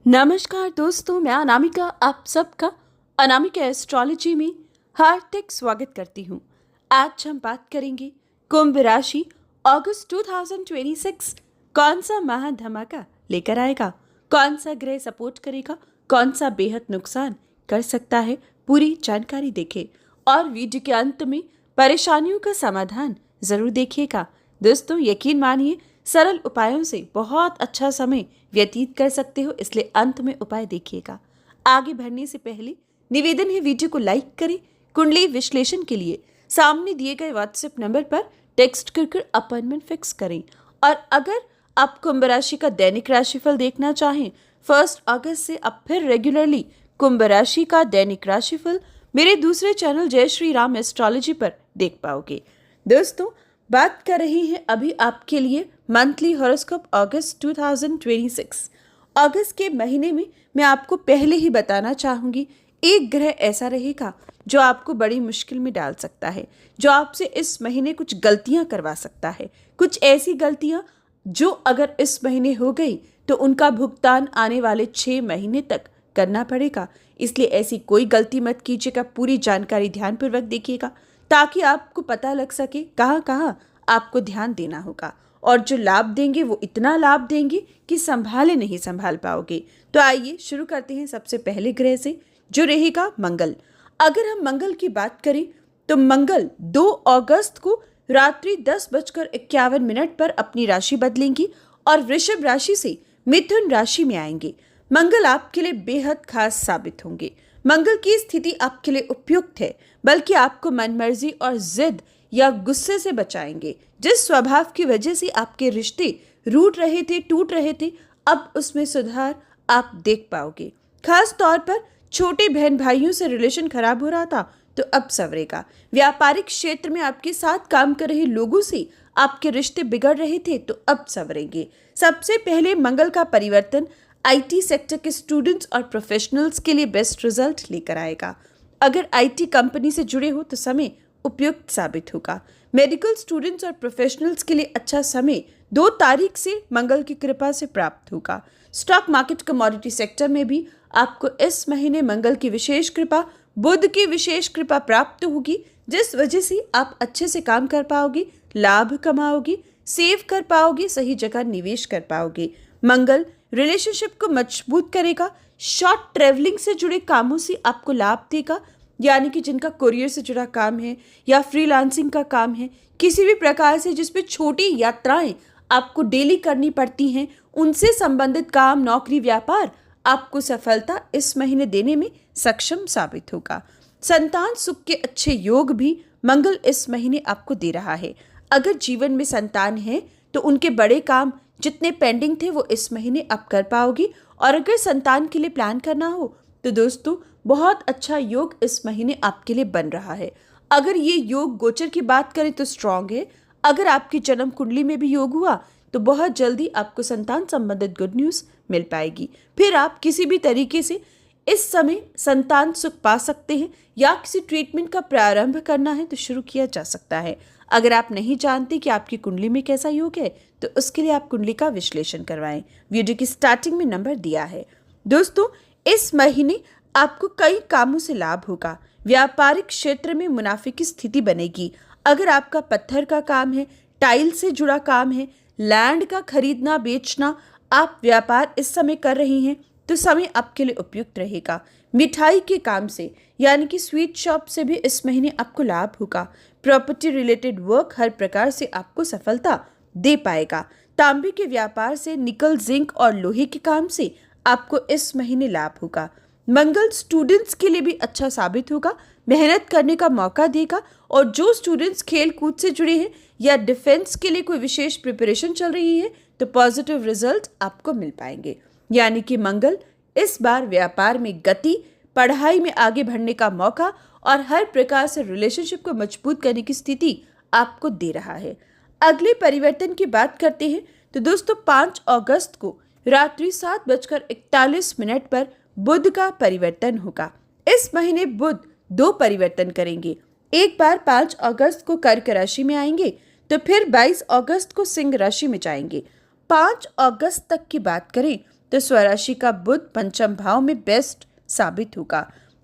नमस्कार दोस्तों, मैं अनामिका आप सबका अनामिका एस्ट्रोलॉजी में हार्दिक स्वागत करती हूँ। आज हम बात करेंगे कुंभ राशि अगस्त 2026 कौन सा महा धमाका लेकर आएगा, कौन सा ग्रह सपोर्ट करेगा, कौन सा बेहद नुकसान कर सकता है। पूरी जानकारी देखें और वीडियो के अंत में परेशानियों का समाधान जरूर देखिएगा। दोस्तों यकीन मानिए सरल उपायों से बहुत अच्छा समय व्यतीत कर सकते हो, इसलिए अंत में उपाय देखिएगा। आगे बढ़ने से पहले निवेदन है, वीडियो को लाइक करें। कुंडली विश्लेषण के लिए सामने दिए गए व्हाट्सएप नंबर पर टेक्स्ट कर अपॉइंटमेंट फिक्स करें। और अगर आप कुंभ राशि का दैनिक राशिफल देखना चाहें 1 अगस्त से अब फिर रेगुलरली कुंभ राशि का दैनिक राशिफल मेरे दूसरे चैनल जय श्री राम एस्ट्रोलॉजी पर देख पाओगे। दोस्तों बात कर रही हैं अभी आपके लिए मंथली हॉरोस्कोप अगस्त 2026। अगस्त के महीने में मैं आपको पहले ही बताना चाहूँगी, एक ग्रह ऐसा रहेगा जो आपको बड़ी मुश्किल में डाल सकता है, जो आपसे इस महीने कुछ गलतियाँ करवा सकता है। कुछ ऐसी गलतियाँ जो अगर इस महीने हो गई तो उनका भुगतान आने वाले 6 महीने तक करना पड़ेगा। इसलिए ऐसी कोई गलती मत कीजिएगा। पूरी जानकारी ध्यानपूर्वक देखिएगा ताकि आपको पता लग सके कहाँ कहाँ आपको ध्यान देना होगा, और जो लाभ देंगे वो इतना लाभ देंगे कि संभाले नहीं संभाल पाओगे। तो आइए शुरू करते हैं सबसे पहले ग्रह से, जो रहेगा मंगल। अगर हम मंगल की बात करें तो मंगल 2 अगस्त को रात्रि 10:51 पर अपनी राशि बदलेंगी और वृषभ राशि से मिथुन राशि में आएंगे। मंगल आपके लिए बेहद खास साबित होंगे। मंगल की स्थिति आपके लिए उपयुक्त है, बल्कि आपको मनमर्जी और जिद या गुस्से से बचाएंगे। जिस स्वभाव की वजह से आपके रिश्ते रूठ रहे थे, टूट रहे थे, अब उसमें सुधार आप देख पाओगे। खास तौर पर छोटे बहन भाइयों से रिलेशन खराब हो रहा था तो अब संवरेगा। व्यापारिक क्षेत्र में आपके साथ काम कर रहे लोगों से आपके रिश्ते बिगड़ रहे थे तो अब संवरेंगे। सबसे पहले मंगल का परिवर्तन आईटी सेक्टर के स्टूडेंट्स और प्रोफेशनल्स के लिए बेस्ट रिजल्ट लेकर आएगा। अगर आईटी कंपनी से जुड़े हो तो समय उपयुक्त साबित होगा। मेडिकल स्टूडेंट्स और प्रोफेशनल्स के लिए अच्छा समय 2 तारीख से मंगल की कृपा से प्राप्त होगा। स्टॉक मार्केट कमोडिटी सेक्टर में भी आपको इस महीने मंगल की विशेष कृपा, बुध की विशेष कृपा प्राप्त होगी, जिस वजह से आप अच्छे से काम कर पाओगे, लाभ कमाओगे, सेव कर पाओगे, सही जगह निवेश कर पाओगे। मंगल रिलेशनशिप को मजबूत करेगा। शॉर्ट ट्रेवलिंग से जुड़े कामों से आपको लाभ देगा, यानी कि जिनका कोरियर से जुड़ा काम है या फ्रीलांसिंग का काम है, किसी भी प्रकार से जिसपे छोटी यात्राएं आपको डेली करनी पड़ती हैं, उनसे संबंधित काम, नौकरी, व्यापार आपको सफलता इस महीने देने में सक्षम साबित होगा। संतान सुख के अच्छे योग भी मंगल इस महीने आपको दे रहा है। अगर जीवन में संतान है तो उनके बड़े काम जितने पेंडिंग थे वो इस महीने आप कर पाओगे। और अगर संतान के लिए प्लान करना हो तो दोस्तों बहुत अच्छा योग इस महीने आपके लिए बन रहा है। अगर ये योग गोचर की बात करें तो स्ट्रांग है। अगर आपकी जन्म कुंडली में भी योग हुआ तो बहुत जल्दी आपको संतान संबंधित गुड न्यूज़ मिल पाएगी। फिर आप किसी भी तरीके से इस समय संतान सुख पा सकते हैं, या किसी ट्रीटमेंट का प्रारंभ करना है तो शुरू किया जा सकता है। अगर आप नहीं जानते कि आपकी कुंडली में कैसा योग है तो उसके लिए आप कुंडली का विश्लेषण करवाएं। वीडियो की स्टार्टिंग में नंबर दिया है। दोस्तों इस महीने आपको कई कामों से लाभ होगा। व्यापारिक क्षेत्र में मुनाफे की स्थिति बनेगी। अगर आपका पत्थर का काम है, टाइल से जुड़ा काम है, लैंड का खरीदना बेचना आप व्यापार इस समय कर रही हैं तो समय आपके लिए उपयुक्त रहेगा। मिठाई के काम से यानी कि स्वीट शॉप से भी इस महीने आपको लाभ होगा। प्रॉपर्टी रिलेटेड वर्क हर प्रकार से आपको सफलता दे पाएगा। तांबे के व्यापार से, निकल, जिंक और लोहे के काम से आपको इस महीने लाभ होगा। मंगल स्टूडेंट्स के लिए भी अच्छा साबित होगा, मेहनत करने का मौका देगा। और जो स्टूडेंट्स खेल कूद से जुड़े हैं या डिफेंस के लिए कोई विशेष प्रिपरेशन चल रही है तो पॉजिटिव रिजल्ट आपको मिल पाएंगे। यानी कि मंगल इस बार व्यापार में गति, पढ़ाई में आगे बढ़ने का मौका और हर प्रकार से रिलेशनशिप को मजबूत करने की स्थिति आपको दे रहा है। अगले परिवर्तन की बात करते हैं तो दोस्तों 5 अगस्त को रात्रि 7:41 पर बुध का परिवर्तन होगा। इस महीने बुध 2 परिवर्तन करेंगे। एक बार 5 अगस्त को कर्क राशि में आएंगे तो फिर 22 अगस्त को सिंह राशि में जाएंगे। 5 अगस्त तक की बात करें तो स्वराशि का बुध पंचम भाव में बेस्ट साबित होगा।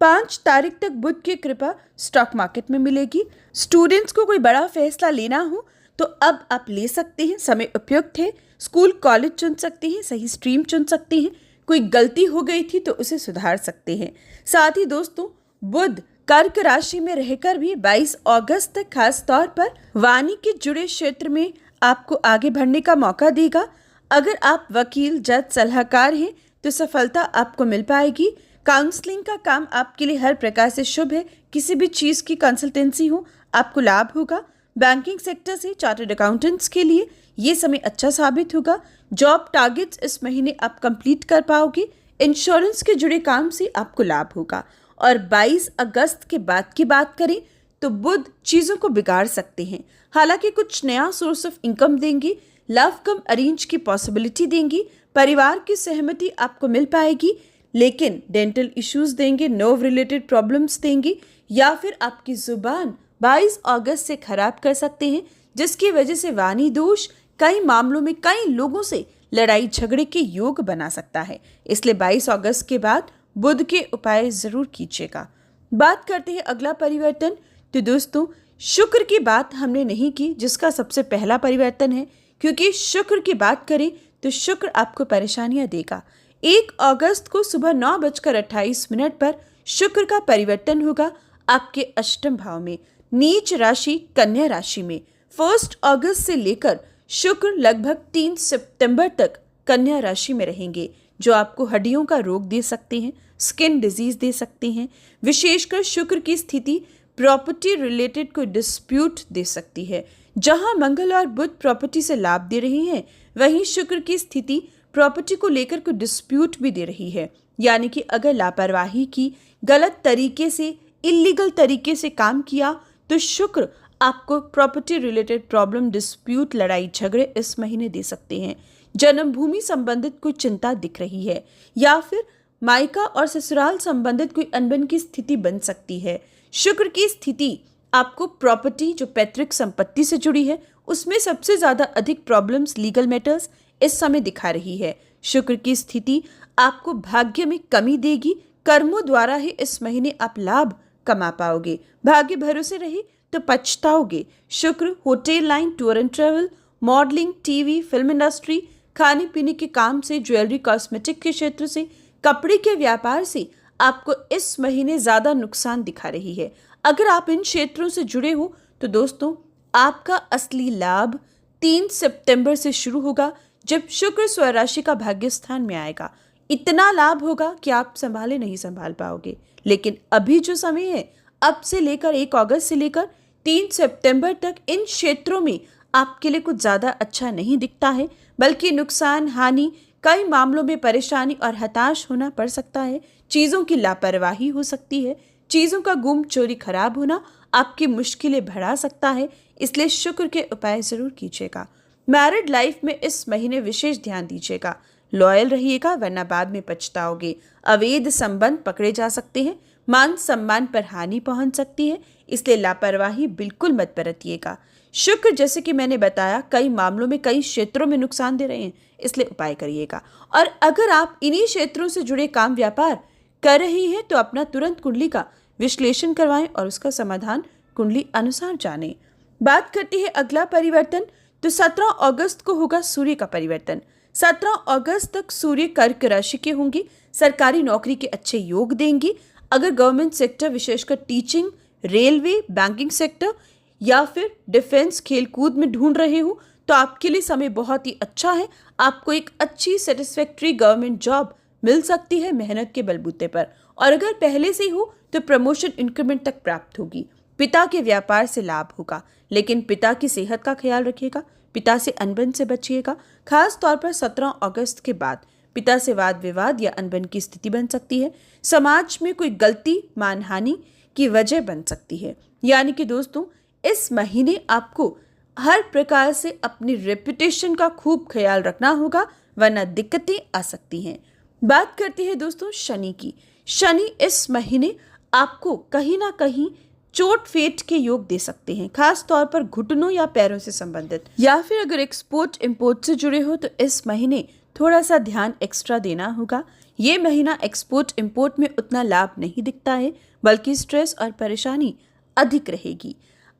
5 तारीख तक बुध की कृपा स्टॉक मार्केट में मिलेगी। स्टूडेंट्स को कोई बड़ा फैसला लेना हो तो अब आप ले सकते हैं, समय उपयुक्त है। स्कूल कॉलेज चुन सकते हैं, सही स्ट्रीम चुन सकते हैं। कोई गलती हो गई थी तो उसे सुधार सकते हैं। साथ ही दोस्तों, बुध कर्क राशि में रहकर भी 22 अगस्त तक खास तौर पर वाणिज्य के जुड़े क्षेत्र में आपको आगे बढ़ने का मौका देगा। अगर आप वकील, जज, सलाहकार हैं तो सफलता आपको मिल पाएगी। काउंसलिंग का काम आपके लिए हर प्रकार से शुभ है। किसी भी चीज़ की कंसल्टेंसी हो, आपको लाभ होगा। बैंकिंग सेक्टर से चार्टर्ड अकाउंटेंट्स के लिए ये समय अच्छा साबित होगा। जॉब टारगेट्स इस महीने आप कंप्लीट कर पाओगे। इंश्योरेंस के जुड़े काम से आपको लाभ होगा। और 22 अगस्त के बाद की बात करें तो बुध चीज़ों को बिगाड़ सकते हैं। हालांकि कुछ नया सोर्स ऑफ इनकम देंगे, लव कम अरेंज की पॉसिबिलिटी देंगी, परिवार की सहमति आपको मिल पाएगी, लेकिन डेंटल इश्यूज देंगे, नर्व रिलेटेड प्रॉब्लम्स देंगे, या फिर आपकी जुबान 22 अगस्त से खराब कर सकते हैं, जिसकी वजह से वाणी दोष कई मामलों में कई लोगों से लड़ाई झगड़े के योग बना सकता है। इसलिए 22 अगस्त के बाद बुध के उपाय जरूर कीजिएगा। बात करते हैं अगला परिवर्तन। तो दोस्तों, शुक्र की बात हमने नहीं की, जिसका सबसे पहला परिवर्तन है, क्योंकि शुक्र की बात करें तो शुक्र आपको परेशानियां देगा। 1 अगस्त को सुबह 9:28 पर शुक्र का परिवर्तन होगा आपके अष्टम भाव में, नीच राशि कन्या राशि में। 1 अगस्त से लेकर शुक्र लगभग 3 सितंबर तक कन्या राशि में रहेंगे, जो आपको हड्डियों का रोग दे सकते हैं, स्किन डिजीज दे सकते हैं। विशेषकर शुक्र की स्थिति प्रॉपर्टी रिलेटेड कोई डिस्प्यूट दे सकती है। जहां मंगल और बुध प्रॉपर्टी से लाभ दे रहे हैं, वहीं शुक्र की स्थिति प्रॉपर्टी को लेकर कोई डिस्प्यूट भी दे रही है। यानी कि अगर लापरवाही की, गलत तरीके से, इलीगल तरीके से काम किया तो शुक्र आपको प्रॉपर्टी रिलेटेड प्रॉब्लम, डिस्प्यूट, लड़ाई झगड़े इस महीने दे सकते हैं। जन्मभूमि संबंधित कोई चिंता दिख रही है, या फिर मायका और ससुराल संबंधित कोई अनबन की स्थिति बन सकती है। शुक्र की स्थिति आपको प्रॉपर्टी, जो पैतृक संपत्ति से जुड़ी है, उसमें सबसे ज्यादा अधिक प्रॉब्लम्स, लीगल मैटर्स इस समय दिखा रही है। शुक्र की स्थिति आपको भाग्य में कमी देगी। कर्मों द्वारा ही इस महीने आप लाभ कमा पाओगे। भाग्य भरोसे रहे तो पछताओगे। शुक्र hotel line, tour and travel, modelling, TV, film industry, खाने पीने के काम से, ज्वेलरी, कॉस्मेटिक के क्षेत्र से, कपड़े के व्यापार से आपको इस महीने ज्यादा नुकसान दिखा रही है। अगर आप इन क्षेत्रों से जुड़े हो तो दोस्तों, आपका असली लाभ 3 सितंबर से शुरू होगा, जब शुक्र स्वराशि का भाग्य स्थान में आएगा। इतना लाभ होगा कि आप संभाले नहीं संभाल पाओगे। लेकिन अभी जो समय है, अब से लेकर 1 अगस्त से लेकर 3 सितंबर तक, इन क्षेत्रों में आपके लिए कुछ ज्यादा अच्छा नहीं दिखता है, बल्कि नुकसान, हानि, कई मामलों में परेशानी और हताश होना पड़ सकता है। चीजों की लापरवाही हो सकती है। चीजों का गुम, चोरी, खराब होना आपकी मुश्किलें बढ़ा सकता है। इसलिए शुक्र के उपाय जरूर कीजिएगा। मैरिड लाइफ में इस महीने विशेष ध्यान दीजिएगा। लॉयल रहिएगा, वरना बाद में पछताओगे। अवैध संबंध पकड़े जा सकते हैं। मान सम्मान पर हानि पहुंच सकती है, इसलिए लापरवाही बिल्कुल मत बरतिएगा। शुक्र, जैसे कि मैंने बताया, कई मामलों में, कई क्षेत्रों में नुकसान दे रहे हैं, इसलिए उपाय करिएगा। और अगर आप इन्हीं क्षेत्रों से जुड़े काम, व्यापार कर रही हैं तो अपना तुरंत कुंडली का विश्लेषण करवाएं और उसका समाधान कुंडली अनुसार जानें। बात करते हैं अगला परिवर्तन। तो 17 अगस्त को होगा सूर्य का परिवर्तन। 17 अगस्त तक सूर्य कर्क राशि के होंगे। सरकारी नौकरी के अच्छे योग देंगे। अगर गवर्नमेंट सेक्टर, विशेषकर टीचिंग, रेलवे, बैंकिंग सेक्टर या फिर डिफेंस, खेलकूद में ढूंढ रहे हो तो आपके लिए समय बहुत ही अच्छा है। आपको एक अच्छी सेटिस्फैक्ट्री गवर्नमेंट जॉब मिल सकती है मेहनत के बलबूते पर। और अगर पहले से हो तो प्रमोशन, इंक्रीमेंट तक प्राप्त होगी। पिता के व्यापार से लाभ होगा, लेकिन पिता की सेहत का ख्याल रखिएगा। पिता से अनबन से बचिएगा। खास तौर पर 17 अगस्त के बाद पिता से वाद विवाद या अनबन की स्थिति बन सकती है। समाज में कोई गलती, मानहानि की वजह बन सकती है। यानी कि दोस्तों, इस महीने आपको हर प्रकार से अपनी रेपुटेशन का खूब ख्याल रखना होगा, वरना दिक्कतें आ सकती हैं। बात करते हैं दोस्तों शनि की। शनि इस महीने आपको कहीं ना कहीं चोट फेट के योग दे सकते हैं, खास तौर पर घुटनों या पैरों से संबंधित, या फिर अगर एक्सपोर्ट इंपोर्ट से जुड़े हो तो इस महीने थोड़ा सा ध्यान एक्स्ट्रा देना होगा। ये महीना एक्सपोर्ट इंपोर्ट में उतना लाभ नहीं दिखता है, बल्कि स्ट्रेस और परेशानी अधिक रहेगी।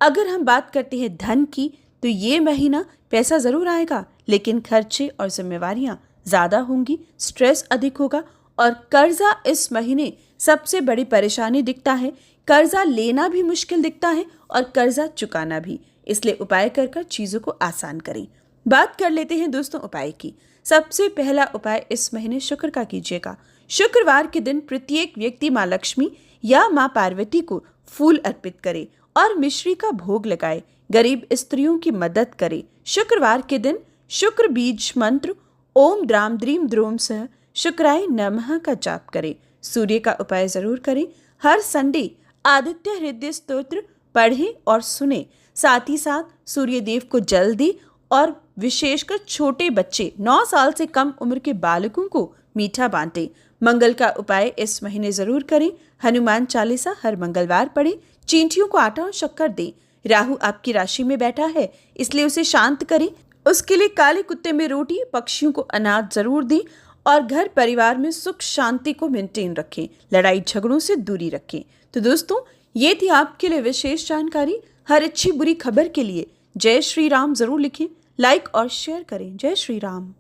अगर हम बात करते हैं धन की, तो ये महीना पैसा ज़रूर आएगा, लेकिन खर्चे और जिम्मेवारियां ज़्यादा होंगी, स्ट्रेस अधिक होगा और कर्जा इस महीने सबसे बड़ी परेशानी दिखता है। कर्जा लेना भी मुश्किल दिखता है और कर्जा चुकाना भी, इसलिए उपाय कर कर चीज़ों को आसान करें। बात कर लेते हैं दोस्तों उपाय की। सबसे पहला उपाय इस महीने शुक्र का कीजिएगा। शुक्रवार के दिन प्रत्येक व्यक्ति माँ लक्ष्मी या माँ पार्वती को फूल अर्पित करे और मिश्री का भोग लगाए। गरीब स्त्रियों की मदद करे। शुक्रवार के दिन शुक्र बीज मंत्र ओम द्राम द्रीम द्रोम सह शुक्राय नमः का जाप करें। सूर्य का उपाय जरूर करें। हर संडे आदित्य हृदय स्तोत्र पढ़ें और सुने। साथ ही साथ सूर्य देव को जल दें और विशेषकर छोटे बच्चे 9 साल से कम उम्र के बालकों को मीठा बांटें। मंगल का उपाय इस महीने जरूर करें। हनुमान चालीसा हर मंगलवार पढ़ें। चींटियों को आटा और शक्कर दें। राहु आपकी राशि में बैठा है, इसलिए उसे शांत करें। उसके लिए काले कुत्ते में रोटी, पक्षियों को अनाज जरूर दें और घर परिवार में सुख शांति को मेंटेन रखें। लड़ाई झगड़ों से दूरी रखें। तो दोस्तों, ये थी आपके लिए विशेष जानकारी। हर अच्छी बुरी खबर के लिए जय श्री राम जरूर लिखें, लाइक और शेयर करें। जय श्री राम।